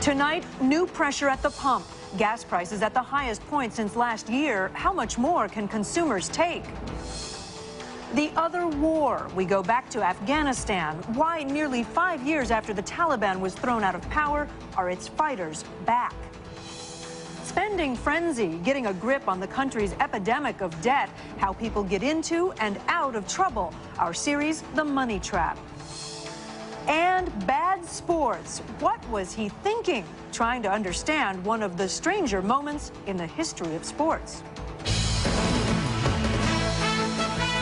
Tonight, new pressure at the pump. Gas prices at the highest point since last year. How much more can consumers take? The other war. We go back to Afghanistan. Why, nearly 5 years after the Taliban was thrown out of power, are its fighters back? Spending frenzy, getting a grip on the country's epidemic of debt, how people get into and out of trouble. Our series, The Money Trap. And bad sports. What was he thinking? Trying to understand one of the stranger moments in the history of sports.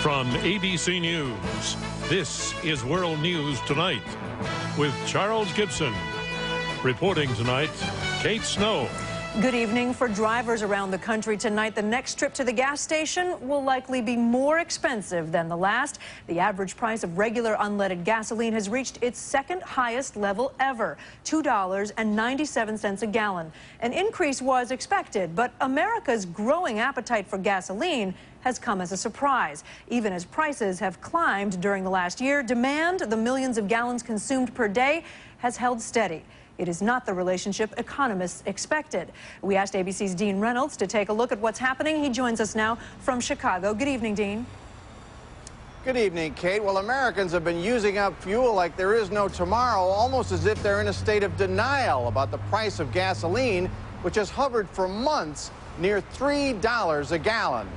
From ABC News, this is World News Tonight with Charles Gibson. Reporting tonight, Kate Snow. Good evening. For drivers around the country tonight, the next trip to the gas station will likely be more expensive than the last. The average price of regular unleaded gasoline has reached its second highest level ever, $2.97 a gallon. An increase was expected, but America's growing appetite for gasoline has come as a surprise. Even as prices have climbed during the last year, demand, the millions of gallons consumed per day, has held steady. It is not the relationship economists expected. We asked ABC's Dean Reynolds to take a look at what's happening. He joins us now from Chicago. Good evening, Dean. Good evening, Kate. Well, Americans have been using up fuel like there is no tomorrow, almost as if they're in a state of denial about the price of gasoline, which has hovered for months near $3 a gallon.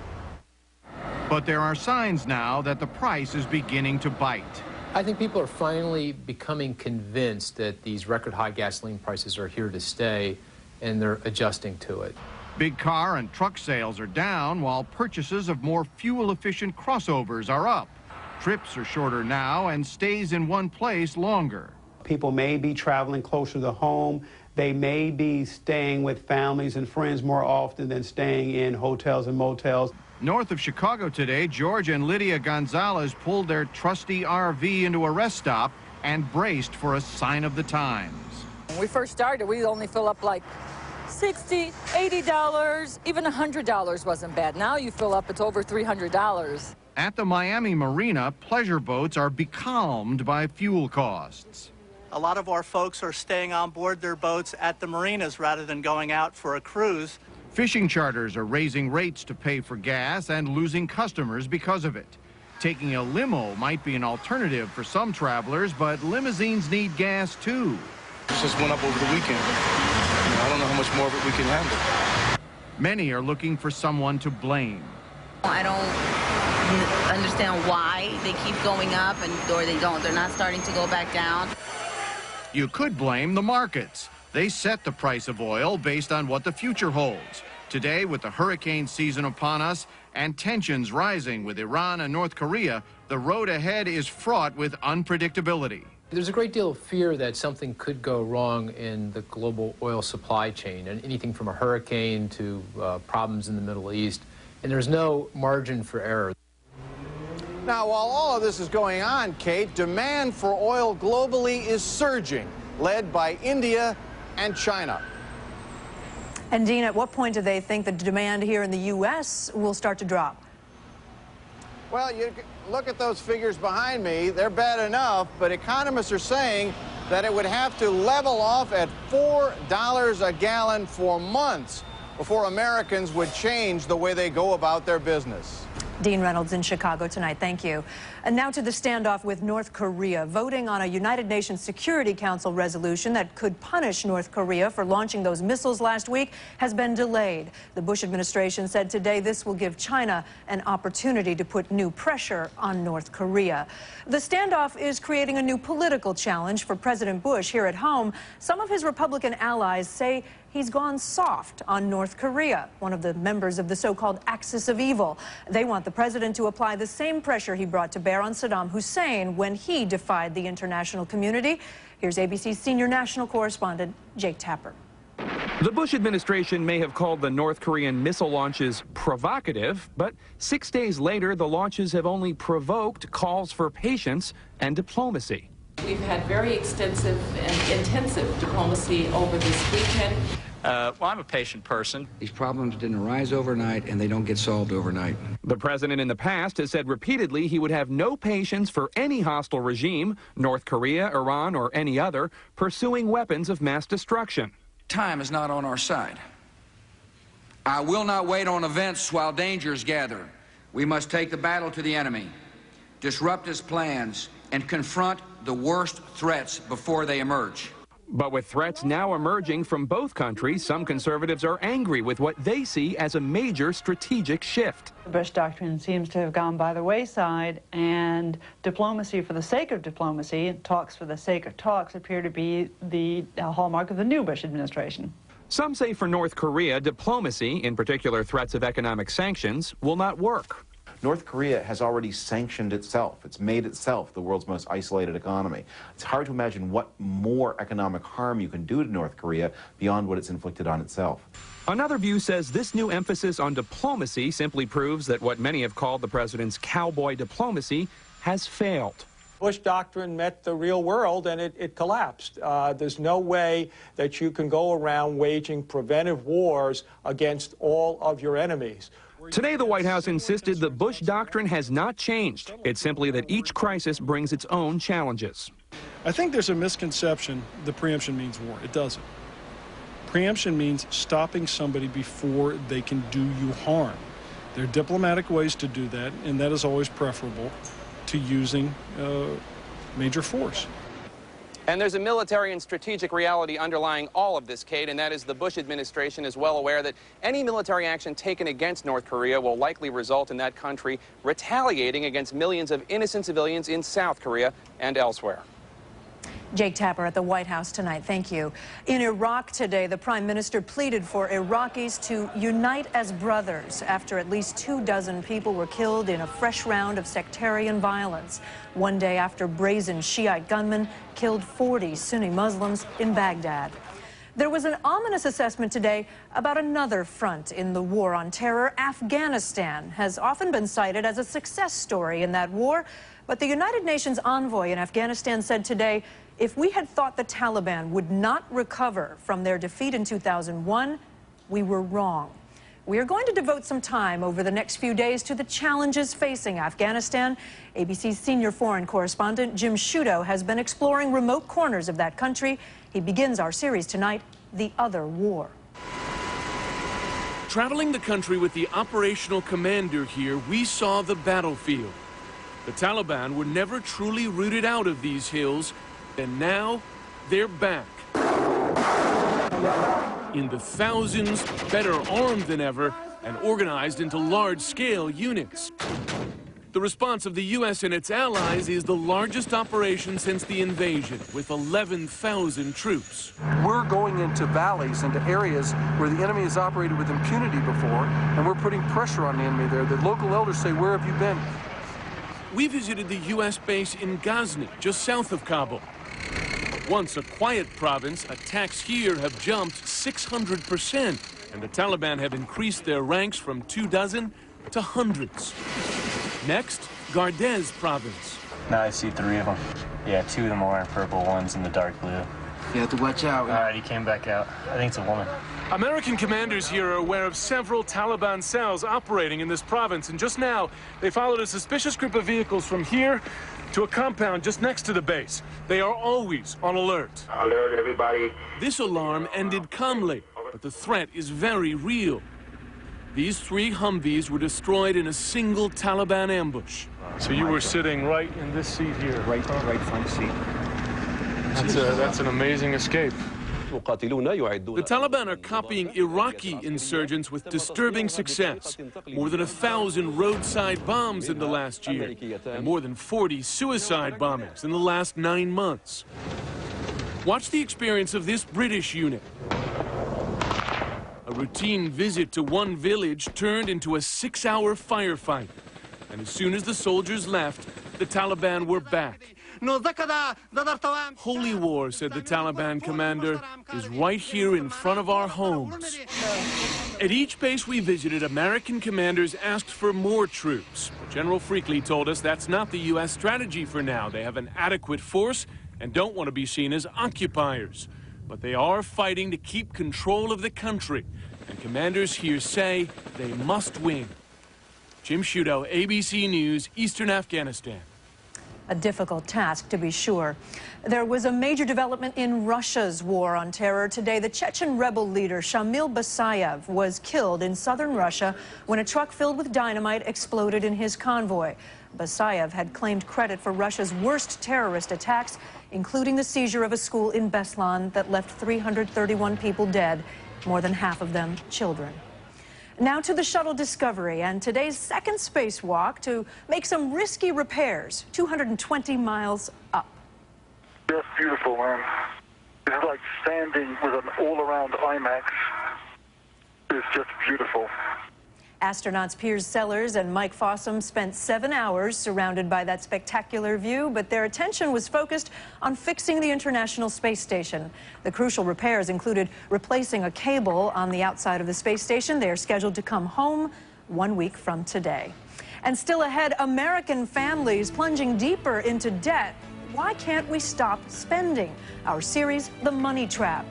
But there are signs now that the price is beginning to bite. I think people are finally becoming convinced that these record high gasoline prices are here to stay, and they're adjusting to it. Big car and truck sales are down, while purchases of more fuel-efficient crossovers are up. Trips are shorter now and stays in one place longer. People may be traveling closer to home. They may be staying with families and friends more often than staying in hotels and motels. North of Chicago today, George and Lydia Gonzalez pulled their trusty RV into a rest stop and braced for a sign of the times. When we first started, we'd only fill up like $60, $80, even $100 wasn't bad. Now you fill up, it's over $300. At the Miami Marina, pleasure boats are becalmed by fuel costs. A lot of our folks are staying on board their boats at the marinas rather than going out for a cruise. Fishing charters are raising rates to pay for gas and losing customers because of it. Taking a limo might be an alternative for some travelers, but limousines need gas too. It just went up over the weekend. I don't know how much more of it we can handle. Many are looking for someone to blame. I don't understand why they keep going up or they don't. They're not starting to go back down. You could blame the markets. They set the price of oil based on what the future holds. Today, with the hurricane season upon us and tensions rising with Iran and North Korea, the road ahead is fraught with unpredictability. There's a great deal of fear that something could go wrong in the global oil supply chain, and anything from a hurricane to problems in the Middle East, and there's no margin for error. Now, while all of this is going on, Kate, demand for oil globally is surging, led by India and China. And Dean, at what point do they think the demand here in the U.S. will start to drop? Well, you look at those figures behind me. They're bad enough, but economists are saying that it would have to level off at $4 a gallon for months before Americans would change the way they go about their business. Dean Reynolds in Chicago tonight. Thank you. And now to the standoff with North Korea. Voting on a United Nations Security Council resolution that could punish North Korea for launching those missiles last week has been delayed. The Bush administration said today this will give China an opportunity to put new pressure on North Korea. The standoff is creating a new political challenge for President Bush here at home. Some of his Republican allies say he's gone soft on North Korea, one of the members of the so-called Axis of Evil. They want the president to apply the same pressure he brought to bear on Saddam Hussein when he defied the international community. Here's ABC's senior national correspondent, Jake Tapper. The Bush administration may have called the North Korean missile launches provocative, but 6 days later, the launches have only provoked calls for patience and diplomacy. We've had very extensive and intensive diplomacy over this weekend. Well, I'm a patient person. These problems didn't arise overnight, and they don't get solved overnight. The president in the past has said repeatedly he would have no patience for any hostile regime, North Korea, Iran, or any other, pursuing weapons of mass destruction. Time is not on our side. I will not wait on events while dangers gather. We must take the battle to the enemy, disrupt his plans, and confront the worst threats before they emerge. But with threats now emerging from both countries, some conservatives are angry with what they see as a major strategic shift. The Bush Doctrine seems to have gone by the wayside, and diplomacy for the sake of diplomacy and talks for the sake of talks appear to be the hallmark of the new Bush administration. Some say for North Korea, diplomacy, in particular threats of economic sanctions, will not work. North Korea has already sanctioned itself. It's made itself the world's most isolated economy. It's hard to imagine what more economic harm you can do to North Korea beyond what it's inflicted on itself. Another view says this new emphasis on diplomacy simply proves that what many have called the president's cowboy diplomacy has failed. Bush Doctrine met the real world, and it collapsed. There's no way that you can go around waging preventive wars against all of your enemies. Today, the White House insisted the Bush Doctrine has not changed. It's simply that each crisis brings its own challenges. I think there's a misconception that preemption means war. It doesn't. Preemption means stopping somebody before they can do you harm. There are diplomatic ways to do that, and that is always preferable to using major force. And there's a military and strategic reality underlying all of this, Kate, and that is the Bush administration is well aware that any military action taken against North Korea will likely result in that country retaliating against millions of innocent civilians in South Korea and elsewhere. Jake Tapper at the White House tonight. Thank you. In Iraq today, the Prime Minister pleaded for Iraqis to unite as brothers after at least 24 people were killed in a fresh round of sectarian violence. One day after brazen Shiite gunmen killed 40 Sunni Muslims in Baghdad. There was an ominous assessment today about another front in the war on terror. Afghanistan has often been cited as a success story in that war, but the United Nations envoy in Afghanistan said today, if we had thought the Taliban would not recover from their defeat in 2001, we were wrong. We are going to devote some time over the next few days to the challenges facing Afghanistan. ABC's senior foreign correspondent Jim Sciutto has been exploring remote corners of that country. He begins our series tonight, The Other War. Traveling the country with the operational commander here, we saw the battlefield. The Taliban were never truly rooted out of these hills, and now they're back. In the thousands, better armed than ever, and organized into large-scale units. The response of the U.S. and its allies is the largest operation since the invasion, with 11,000 troops. We're going into valleys, into areas where the enemy has operated with impunity before, and we're putting pressure on the enemy there. The local elders say, where have you been? We visited the U.S. base in Ghazni, just south of Kabul. Once a quiet province, attacks here have jumped 600%, and the Taliban have increased their ranks from 24 to hundreds. Next, Gardez province. Now I see 3 of them. Yeah, 2 of them are wearing purple, one's in the dark blue. You have to watch out. All right, he came back out. I think it's a woman. American commanders here are aware of several Taliban cells operating in this province, and just now they followed a suspicious group of vehicles from here to a compound just next to the base. They are always on alert. Alert, everybody. This alarm ended calmly, but the threat is very real. These 3 Humvees were destroyed in a single Taliban ambush. So you were sitting right in this seat here? Right front seat. That's an amazing escape. The Taliban are copying Iraqi insurgents with disturbing success. More than 1,000 roadside bombs in the last year, and more than 40 suicide bombings in the last 9 months. Watch the experience of this British unit. A routine visit to one village turned into a 6-hour firefight. And as soon as the soldiers left, the Taliban were back. Holy war, said the Taliban commander, is right here in front of our homes. At each base we visited, American commanders asked for more troops. General Freakley told us that's not the U.S. strategy for now. They have an adequate force and don't want to be seen as occupiers. but they are fighting to keep control of the country. And commanders here say they must win. Jim Sciutto, ABC News, Eastern Afghanistan. A difficult task, to be sure. There was a major development in Russia's war on terror today. The Chechen rebel leader Shamil Basayev was killed in southern Russia when a truck filled with dynamite exploded in his convoy. Basayev had claimed credit for Russia's worst terrorist attacks, including the seizure of a school in Beslan that left 331 people dead, more than half of them children. Now to the shuttle Discovery and today's second spacewalk to make some risky repairs 220 miles up. Just beautiful, man. It's like standing with an all-around IMAX. It's just beautiful. Astronauts Piers Sellers and Mike Fossum spent 7 hours surrounded by that spectacular view, but their attention was focused on fixing the International Space Station. The crucial repairs included replacing a cable on the outside of the space station. They are scheduled to come home 1 week from today. And still ahead, American families plunging deeper into debt. Why can't we stop spending? Our series, The Money Trap.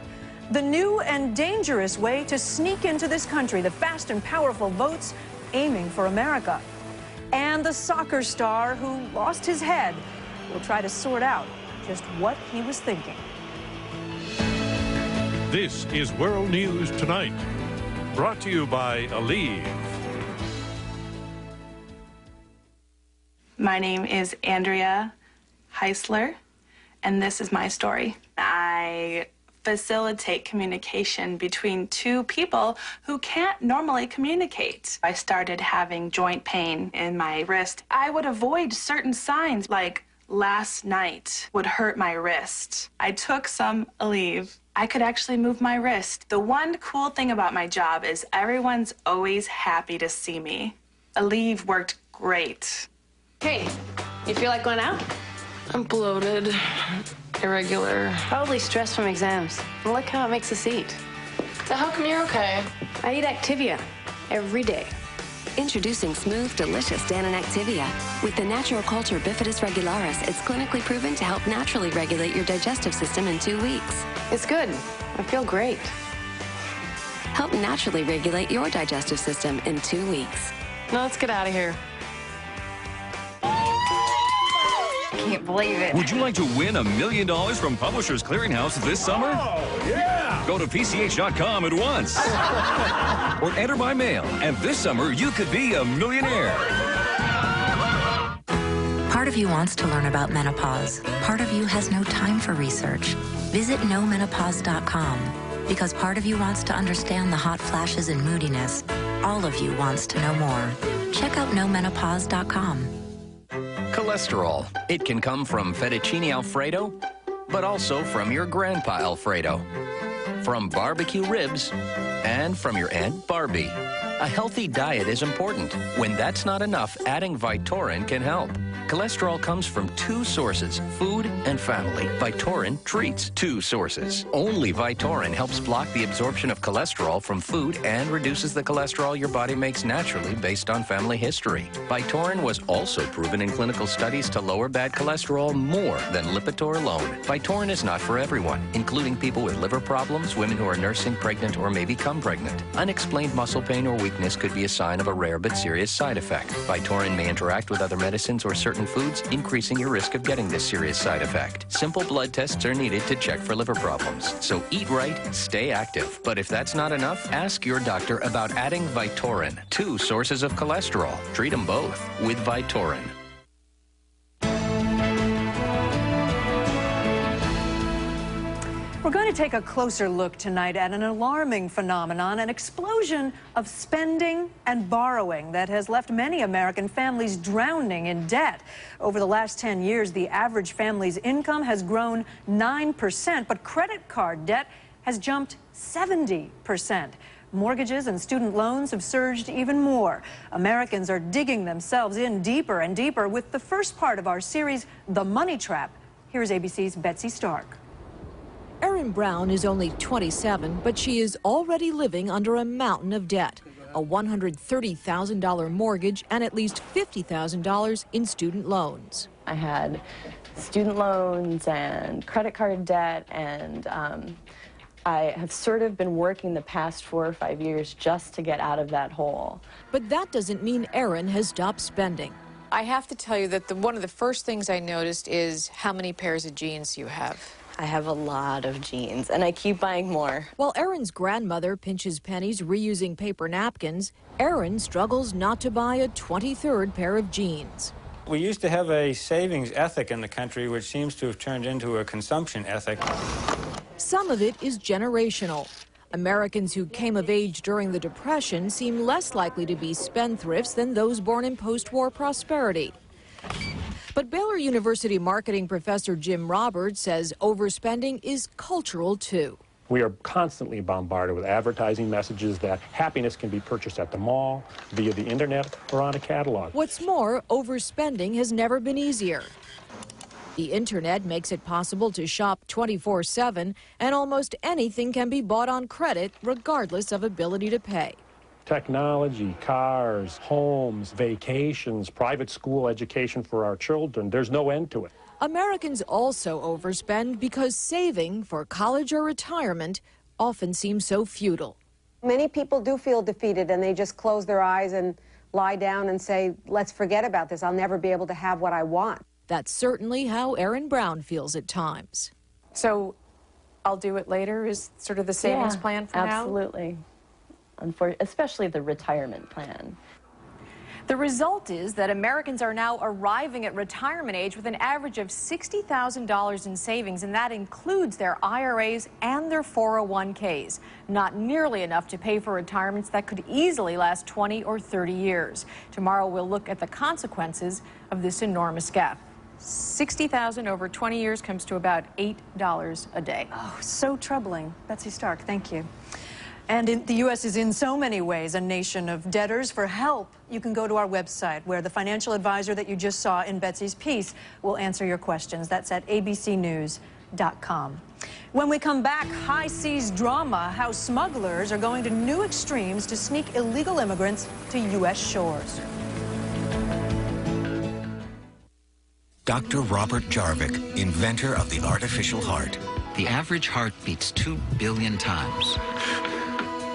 The new and dangerous way to sneak into this country, the fast and powerful votes aiming for America. And the soccer star who lost his head will try to sort out just what he was thinking. This is World News Tonight, brought to you by Aleve. My name is Andrea Heisler, and this is my story. I facilitate communication between two people who can't normally communicate. I started having joint pain in my wrist. I would avoid certain signs, like last night would hurt my wrist. I took some Aleve. I could actually move my wrist. The one cool thing about my job is everyone's always happy to see me. Aleve worked great. Hey, you feel like going out? I'm bloated. Irregular. Probably stress from exams. Look how it makes us eat. So how come you're okay? I eat Activia every day. Introducing smooth, delicious Dannon Activia. With the natural culture Bifidus regularis, it's clinically proven to help naturally regulate your digestive system in 2 weeks. It's good. I feel great. Help naturally regulate your digestive system in 2 weeks. Now let's get out of here. Can't believe it. Would you like to win $1 million from Publishers Clearinghouse this summer? Oh, yeah! Go to PCH.com at once. Or enter by mail, and this summer you could be a millionaire. Part of you wants to learn about menopause. Part of you has no time for research. Visit KnowMenopause.com because part of you wants to understand the hot flashes and moodiness. All of you wants to know more. Check out KnowMenopause.com. Cholesterol. It can come from fettuccine Alfredo, but also from your grandpa Alfredo, from barbecue ribs, and from your Aunt Barbie. A healthy diet is important. When that's not enough, adding Vytorin can help. Cholesterol comes from 2 sources, food and family. Vytorin treats 2 sources. Only Vytorin helps block the absorption of cholesterol from food and reduces the cholesterol your body makes naturally based on family history. Vytorin was also proven in clinical studies to lower bad cholesterol more than Lipitor alone. Vytorin is not for everyone, including people with liver problems, women who are nursing, pregnant, or may become pregnant. Unexplained muscle pain or weakness could be a sign of a rare but serious side effect. Vytorin may interact with other medicines or certain foods, increasing your risk of getting this serious side effect. Simple blood tests are needed to check for liver problems. So eat right, stay active. But if that's not enough, ask your doctor about adding Vytorin. 2 sources of cholesterol. Treat them both with Vytorin. We're going to take a closer look tonight at an alarming phenomenon, an explosion of spending and borrowing that has left many American families drowning in debt. Over the last 10 years, the average family's income has grown 9%, but credit card debt has jumped 70%. Mortgages and student loans have surged even more. Americans are digging themselves in deeper and deeper with the first part of our series, The Money Trap. Here's ABC's Betsy Stark. Erin Brown is only 27, but she is already living under a mountain of debt. A $130,000 mortgage and at least $50,000 in student loans. I had student loans and credit card debt, and I have sort of been working the past 4 or 5 years just to get out of that hole. But that doesn't mean Erin has stopped spending. I have to tell you that one of the first things I noticed is how many pairs of jeans you have. I have a lot of jeans, and I keep buying more. While Erin's grandmother pinches pennies reusing paper napkins, Erin struggles not to buy a 23rd pair of jeans. We used to have a savings ethic in the country, which seems to have turned into a consumption ethic. Some of it is generational. Americans who came of age during the Depression seem less likely to be spendthrifts than those born in post-war prosperity. But Baylor University marketing professor Jim Roberts says overspending is cultural, too. We are constantly bombarded with advertising messages that happiness can be purchased at the mall, via the internet, or on a catalog. What's more, overspending has never been easier. The internet makes it possible to shop 24/7, and almost anything can be bought on credit, regardless of ability to pay. Technology, cars, homes, vacations, private school education for our children, there's no end to it. Americans also overspend because saving for college or retirement often seems so futile. Many people do feel defeated, and they just close their eyes and lie down and say, let's forget about this. I'll never be able to have what I want. That's certainly how Erin Brown feels at times. So I'll do it later is sort of the savings plan for now? Absolutely. Especially the retirement plan. The result is that Americans are now arriving at retirement age with an average of $60,000 in savings, and that includes their IRAs and their 401ks. Not nearly enough to pay for retirements that could easily last 20 or 30 years. Tomorrow we'll look at the consequences of this enormous gap. $60,000 over 20 years comes to about $8 a day. Oh, so troubling. Betsy Stark, thank you. And the U.S. is in so many ways a nation of debtors. For help, you can go to our website, where the financial advisor that you just saw in Betsy's piece will answer your questions. That's at abcnews.com. When we come back, high seas drama, how smugglers are going to new extremes to sneak illegal immigrants to U.S. shores. Dr. Robert Jarvik, inventor of the artificial heart. The average heart beats 2 billion times.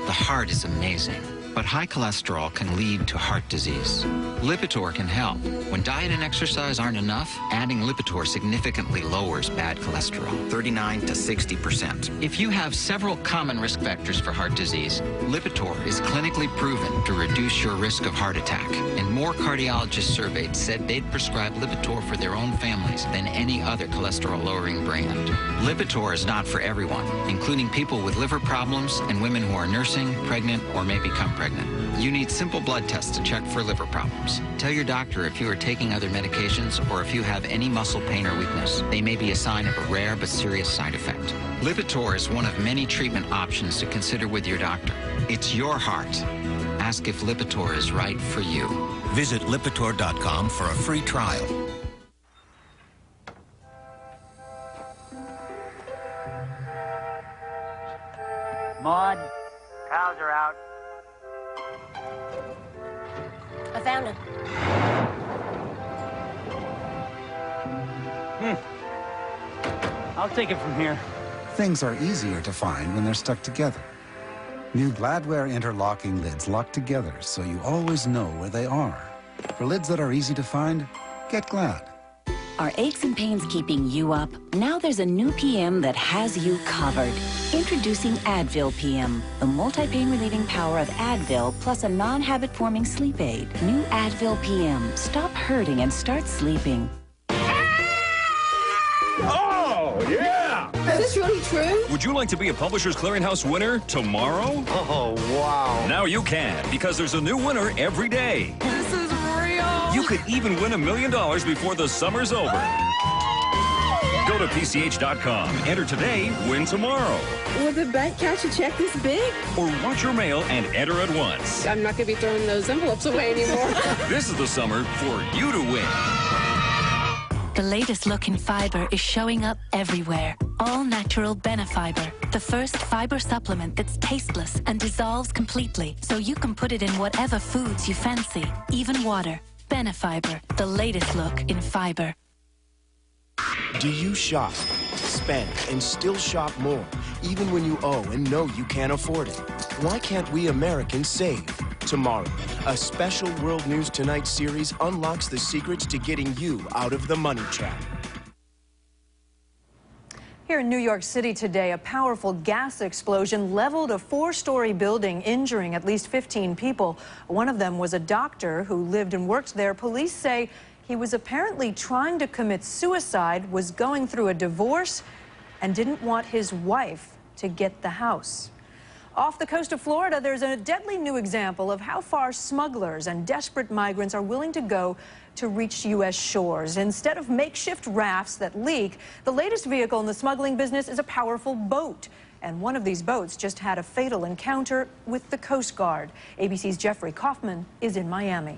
The heart is amazing, but high cholesterol can lead to heart disease. Lipitor can help. When diet and exercise aren't enough, adding Lipitor significantly lowers bad cholesterol. 39 to 60%. If you have several common risk factors for heart disease, Lipitor is clinically proven to reduce your risk of heart attack. And more cardiologists surveyed said they'd prescribe Lipitor for their own families than any other cholesterol-lowering brand. Lipitor is not for everyone, including people with liver problems and women who are nursing, pregnant, or may become pregnant. You need simple blood tests to check for liver problems. Tell your doctor if you are taking other medications or if you have any muscle pain or weakness. They may be a sign of a rare but serious side effect. Lipitor is one of many treatment options to consider with your doctor. It's your heart. Ask if Lipitor is right for you. Visit Lipitor.com for a free trial. Maud, cows are out. I found him. I'll take it from here. Things are easier to find when they're stuck together. New Gladware interlocking lids lock together so you always know where they are. For lids that are easy to find, get Glad. Are aches and pains keeping you up? Now there's a new PM that has you covered. Introducing Advil PM, the multi-pain relieving power of Advil plus a non-habit forming sleep aid. New Advil PM. Stop hurting and start sleeping. Oh, yeah! Is this really true? Would you like to be a Publishers Clearinghouse winner tomorrow? Oh, wow. Now you can, because there's a new winner every day. This is real. You could even win $1 million before the summer's over. Go to PCH.com, enter today, win tomorrow. Will the bank cash a check this big? Or watch your mail and enter at once. I'm not going to be throwing those envelopes away anymore. This is the summer for you to win. The latest look in fiber is showing up everywhere. All natural Benefiber, the first fiber supplement that's tasteless and dissolves completely, so you can put it in whatever foods you fancy, even water. Benefiber, the latest look in fiber. Do you shop, spend, and still shop more, even when you owe and know you can't afford it? Why can't we Americans save? Tomorrow, a special World News Tonight series unlocks the secrets to getting you out of the money trap. Here in New York City today, a powerful gas explosion leveled a 4-story building, injuring at least 15 people. One of them was a doctor who lived and worked there. Police say he was apparently trying to commit suicide, was going through a divorce, and didn't want his wife to get the house. Off the coast of Florida, there's a deadly new example of how far smugglers and desperate migrants are willing to go to reach U.S. shores. Instead of makeshift rafts that leak, the latest vehicle in the smuggling business is a powerful boat. And one of these boats just had a fatal encounter with the Coast Guard. ABC's Jeffrey Kaufman is in Miami.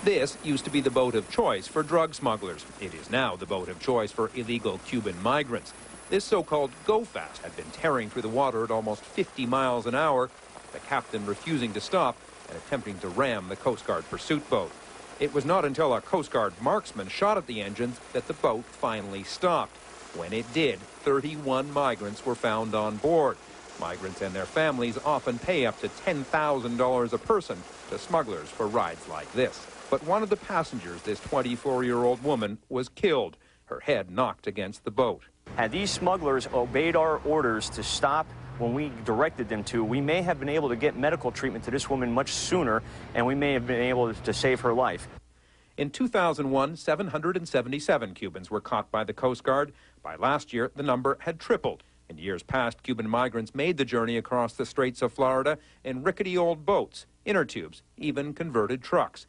This used to be the boat of choice for drug smugglers. It is now the boat of choice for illegal Cuban migrants. This so-called go-fast had been tearing through the water at almost 50 miles an hour, the captain refusing to stop and attempting to ram the Coast Guard pursuit boat. It was not until a Coast Guard marksman shot at the engines that the boat finally stopped. When it did, 31 migrants were found on board. Migrants and their families often pay up to $10,000 a person to smugglers for rides like this. But one of the passengers, this 24-year-old woman, was killed, her head knocked against the boat. Had these smugglers obeyed our orders to stop when we directed them to, we may have been able to get medical treatment to this woman much sooner, and we may have been able to save her life. In 2001, 777 Cubans were caught by the Coast Guard. By last year, the number had tripled. In years past, Cuban migrants made the journey across the Straits of Florida in rickety old boats, inner tubes, even converted trucks.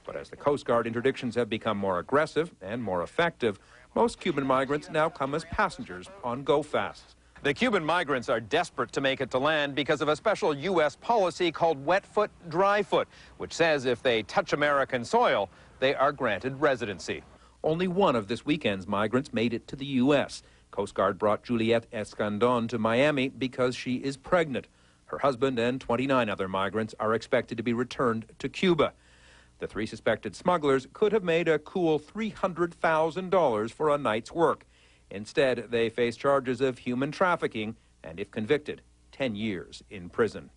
But as the Coast Guard interdictions have become more aggressive and more effective, most Cuban migrants now come as passengers on go-fasts. The Cuban migrants are desperate to make it to land because of a special U.S. policy called wet foot, dry foot, which says if they touch American soil, they are granted residency. Only one of this weekend's migrants made it to the U.S. Coast Guard brought Juliette Escandon to Miami because she is pregnant. Her husband and 29 other migrants are expected to be returned to Cuba. The 3 suspected smugglers could have made a cool $300,000 for a night's work. Instead, they face charges of human trafficking and, if convicted, 10 years in prison.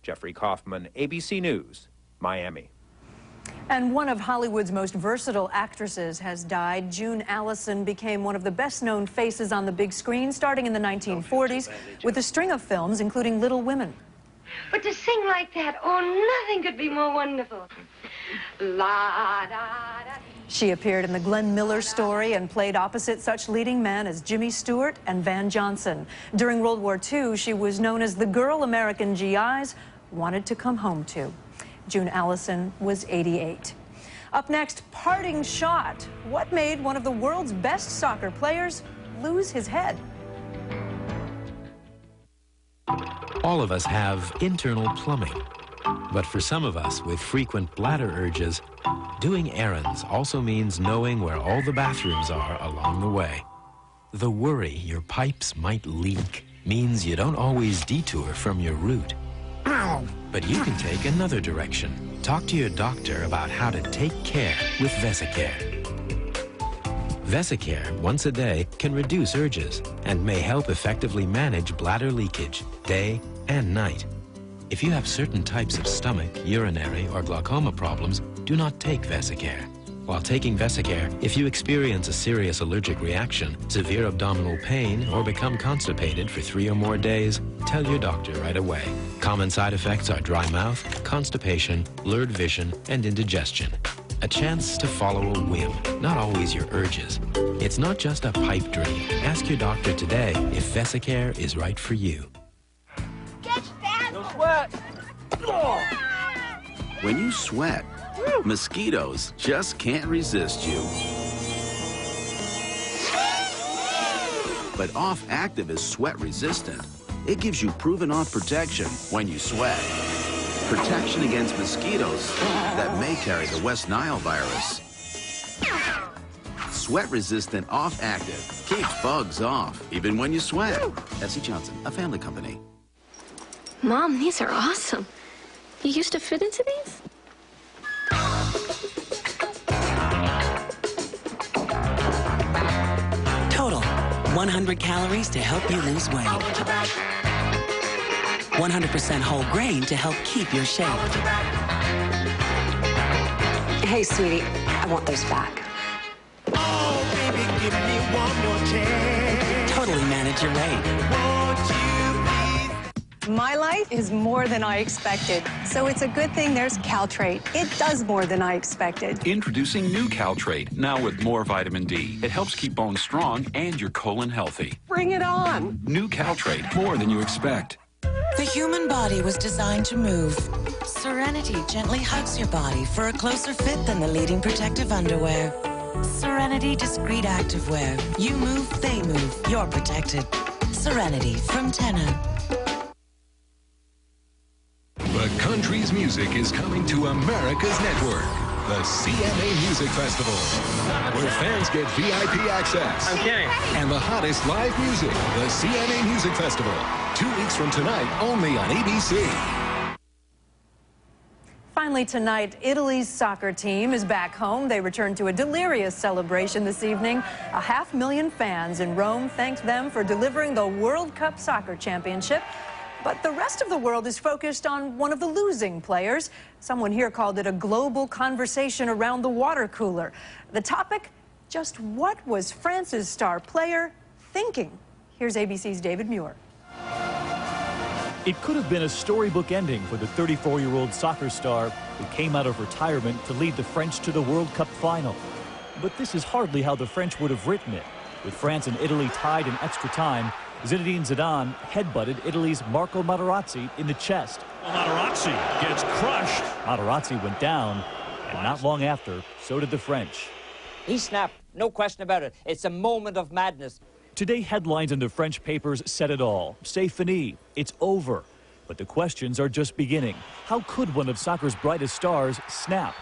Jeffrey Kaufman, ABC News, Miami. And one of Hollywood's most versatile actresses has died. June Allyson became one of the best-known faces on the big screen starting in the 1940s with a string of films, including Little Women. But to sing like that, oh, nothing could be more wonderful. La, da, da. She appeared in the Glenn Miller Story and played opposite such leading men as Jimmy Stewart and Van Johnson. During World War II, she was known as the girl American GIs wanted to come home to. June Allyson was 88. Up next, parting shot. What made one of the world's best soccer players lose his head? All of us have internal plumbing. But for some of us with frequent bladder urges, doing errands also means knowing where all the bathrooms are along the way. The worry your pipes might leak means you don't always detour from your route. But you can take another direction. Talk to your doctor about how to take care with Vesicare. Vesicare, once a day, can reduce urges and may help effectively manage bladder leakage, day and night. If you have certain types of stomach, urinary, or glaucoma problems, do not take Vesicare. While taking Vesicare, if you experience a serious allergic reaction, severe abdominal pain, or become constipated for 3 or more days, tell your doctor right away. Common side effects are dry mouth, constipation, blurred vision, and indigestion. A chance to follow a whim, not always your urges. It's not just a pipe dream. Ask your doctor today if Vesicare is right for you. No sweat. When you sweat, mosquitoes just can't resist you. But Off Active is sweat resistant. It gives you proven off protection when you sweat. Protection against mosquitoes that may carry the West Nile virus. Sweat-resistant Off Active keeps bugs off, even when you sweat. S.C. Johnson, a family company. Mom, these are awesome. You used to fit into these? 100 calories to help you lose weight. 100% whole grain to help keep your shape. Hey, sweetie, I want those back. Oh, baby, give me one more chance. Totally manage your weight. My life is more than I expected, so it's a good thing there's Caltrate. It does more than I expected. Introducing new Caltrate, now with more vitamin D. It helps keep bones strong and your colon healthy. Bring it on. New Caltrate, more than you expect. The human body was designed to move. Serenity gently hugs your body for a closer fit than the leading protective underwear. Serenity Discreet Activewear. You move, they move. You're protected. Serenity from Tena. The country's music is coming to America's network. The CMA Music Festival, where fans get VIP access. I'm kidding. And the hottest live music, the CMA Music Festival. 2 weeks from tonight, only on ABC. Finally tonight, Italy's soccer team is back home. They returned to a delirious celebration this evening. 500,000 fans in Rome thanked them for delivering the World Cup Soccer Championship. But the rest of the world is focused on one of the losing players. Someone here called it a global conversation around the water cooler. The topic, just what was France's star player thinking? Here's ABC's David Muir. It could have been a storybook ending for the 34-year-old soccer star who came out of retirement to lead the French to the World Cup final. But this is hardly how the French would have written it. With France and Italy tied in extra time, Zinedine Zidane headbutted Italy's Marco Materazzi in the chest. Materazzi gets crushed. Materazzi went down, and not long after, so did the French. He snapped, no question about it. It's a moment of madness. Today, headlines in the French papers said it all. C'est fini. It's over. But the questions are just beginning. How could one of soccer's brightest stars snap?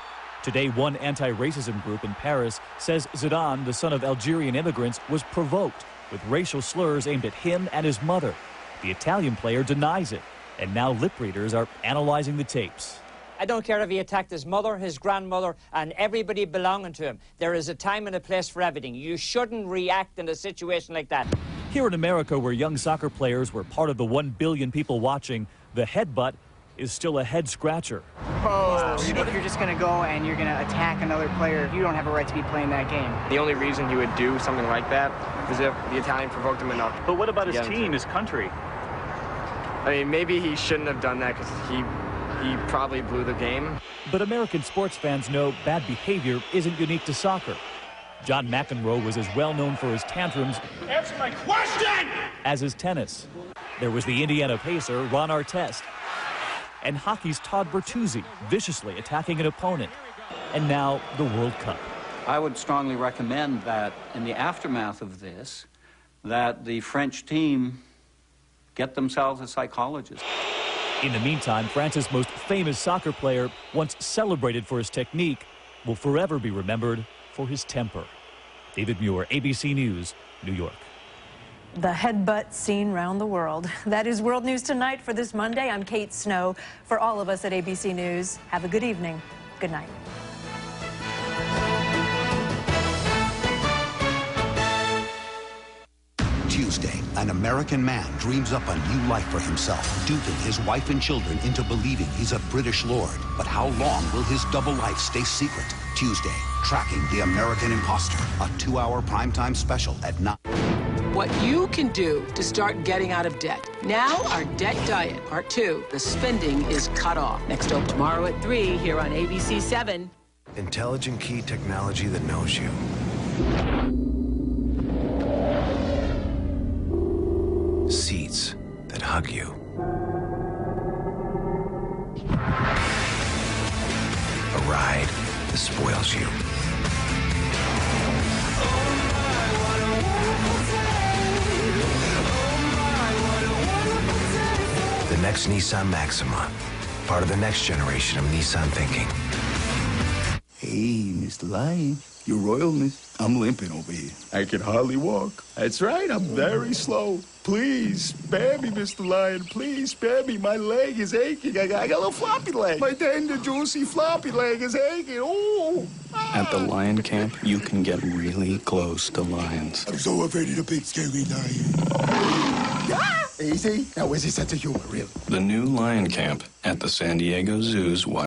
Today, one anti-racism group in Paris says Zidane, the son of Algerian immigrants, was provoked with racial slurs aimed at him and his mother. The Italian player denies it, and now lip readers are analyzing the tapes. I don't care if he attacked his mother, his grandmother, and everybody belonging to him. There is a time and a place for everything. You shouldn't react in a situation like that. Here in America, where young soccer players were part of the 1 billion people watching, the headbutt is still a head-scratcher. If you're just going to go and you're going to attack another player, you don't have a right to be playing that game. The only reason he would do something like that is if the Italian provoked him enough. But what about his team, his country? I mean, maybe he shouldn't have done that because he probably blew the game. But American sports fans know bad behavior isn't unique to soccer. John McEnroe was as well known for his tantrums Answer my question! as his tennis. There was the Indiana Pacer, Ron Artest, and hockey's Todd Bertuzzi, viciously attacking an opponent. And now the World Cup. I would strongly recommend that in the aftermath of this, that the French team get themselves a psychologist. In the meantime, France's most famous soccer player, once celebrated for his technique, will forever be remembered for his temper. David Muir, ABC News, New York. The headbutt seen round the world. That is World News Tonight for this Monday. I'm Kate Snow. For all of us at ABC News, have a good evening. Good night. Tuesday, an American man dreams up a new life for himself, duping his wife and children into believing he's a British lord. But how long will his double life stay secret? Tuesday, Tracking the American Imposter, a 2-hour primetime special at 9. What you can do to start getting out of debt. Now, our debt diet, part 2. The spending is cut off. Next up tomorrow at 3 here on ABC 7. Intelligent key technology that knows you. Seats that hug you. A ride that spoils you. The next Nissan Maxima, part of the next generation of Nissan thinking. Hey, Mr. Life. Your Royalness, I'm limping over here. I can hardly walk. That's right, I'm very slow. Please, spare me, Mr. Lion. Please, spare me. My leg is aching. I got a little floppy leg. My tender, juicy, floppy leg is aching. Ooh. At the lion camp, you can get really close to lions. I'm so afraid of the big, scary lion. Easy. Now, where's his sense of humor, really? The new lion camp at the San Diego Zoo's